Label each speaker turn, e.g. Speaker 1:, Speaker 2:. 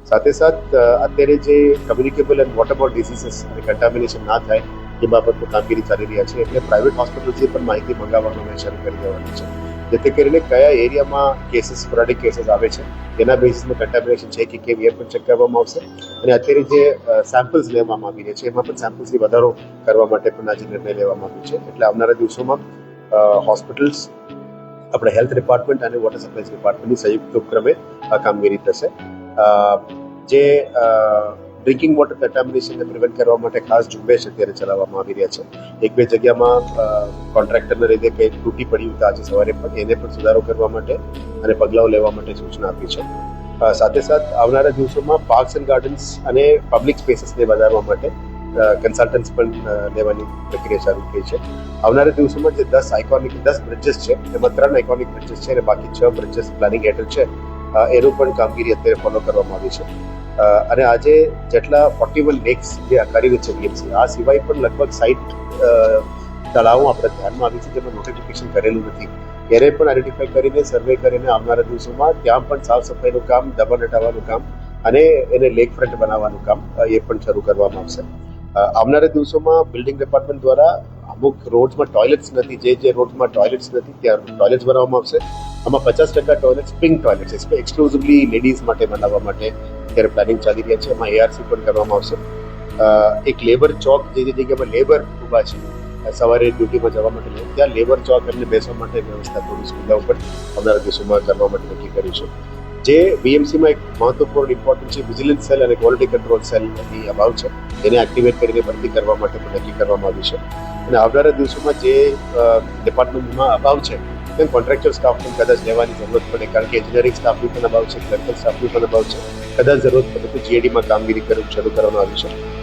Speaker 1: સાથે સાથ અત્યારે જે કમ્યુનિકેબલ એન્ડ વોટરબોર્ન ડિસીઝીસ અને કન્ટામિનેશન ના થાય એ બાબતનું કામગીરી ચાલી રહ્યા છે. એટલે પ્રાઇવેટ હોસ્પિટલથી પણ માહિતી મંગાવવાનું અમે શરૂ કરી દેવાનું છે, જેથી કરીને કયા એરિયામાં કેસીસ સ્પોરાડિક કેસીસ આવે છે એના બેસિસમાં કન્ટામિનેશન છે કે કેમ એ પણ ચેક કરવામાં આવશે. અને અત્યારે જે સેમ્પલ્સ લેવામાં આવી રહ્યા છે એમાં પણ સેમ્પલ્સથી વધારો કરવા માટે પણ આજે નિર્ણય લેવામાં આવ્યો છે. એટલે આવનારા દિવસોમાં હોસ્પિટલ્સ, આપણે હેલ્થ ડિપાર્ટમેન્ટ અને વોટર સપ્લાયઝ ડિપાર્ટમેન્ટની સંયુક્ત ઉપક્રમે આ કામગીરી થશે. જે ડ્રિંકિંગ વોટર કન્ટામિનેશનને પ્રિવેન્ટ કરવા માટે ખાસ ઝુંબેશ અત્યારે ચલાવવામાં આવી રહ્યા છે. એક બે જગ્યામાં કોન્ટ્રાક્ટરના લીધે કંઈ તૂટી પડ્યું હતું આજે સવારે, પણ એને પણ સુધારો કરવા માટે અને પગલાઓ લેવા માટે સૂચના આપી છે. સાથે સાથ આવનારા દિવસોમાં પાર્ક્સ એન્ડ ગાર્ડન્સ અને પબ્લિક સ્પેસીસને વધારવા માટે કન્સલ્ટન્ટ્સ પણ લેવાની પ્રક્રિયા ચાલુ થઈ છે. આવનારા દિવસોમાં જે 10 બ્રિજેસ છે એમાં 3 આઇકોનિક બ્રિજેસ છે અને બાકી 6 બ્રિજેસ પ્લાનિંગ હેઠળ છે. એનું પણ કામગીરી અત્યારે ફોલો કરવામાં આવી છે. અને આજે જેટલા 41 લેક્સ જે કાર્યરત છે બીએમસી, આ સિવાય પણ લગભગ 60 તળાવો આપણે ધ્યાનમાં આવી છે જેમાં નોટિફિકેશન કરેલું નથી. એને પણ આઈડેન્ટિફાઈ કરીને સર્વે કરીને આવનારા દિવસોમાં ત્યાં પણ સાફ સફાઈનું કામ, દબાણ હટાવવાનું કામ અને એને લેક ફ્રન્ટ બનાવવાનું કામ એ પણ શરૂ કરવામાં આવશે. આવનારા દિવસોમાં બિલ્ડિંગ ડિપાર્ટમેન્ટ દ્વારા અમુક રોડ્સમાં ટોયલેટ્સ નથી, જે રોડ્સમાં ટોયલેટ્સ નથી ત્યાં ટોયલેટ્સ બનાવવામાં આવશે. આમાં 50% toilets pink toilets exclusively ladies માટે બનાવવા માટે અત્યારે પ્લાનિંગ ચાલી રહ્યા છે. એમાં એઆરસી પણ કરવામાં આવશે. એક લેબર ચોક, જે જગ્યામાં લેબર ઊભા છે સવારે ડ્યુટીમાં જવા માટે, ત્યાં લેબર ચોક એમને બેસવા માટે વ્યવસ્થા, થોડી સુવિધાઓ પણ આવનારા દિવસોમાં કરવા માટે નક્કી કર્યું છે. જે બીએમસીમાં એક મહત્વપૂર્ણ ઇમ્પોર્ટન્ટ છે વિજિલન્સ સેલ અને ક્વોલિટી કંટ્રોલ સેલની અભાવ છે, એને એક્ટિવેટ કરીને ભરતી કરવા માટે પણ નક્કી કરવામાં આવ્યું છે. અને આવનારા દિવસોમાં જે ડિપાર્ટમેન્ટમાં અભાવ છે તેમ કોન્ટ્રાક્ચર સ્ટાફ પણ કદાચ લેવાની જરૂરત પડે, કારણ કે એન્જિનિયરિંગ સ્ટાફની પણ અભાવ છે, ક્લર્કલ સ્ટાફની પણ અભાવ છે. કદાચ જરૂરત પડે તો જીએડીમાં કામગીરી શરૂ કરવાનું આવ્યું છે.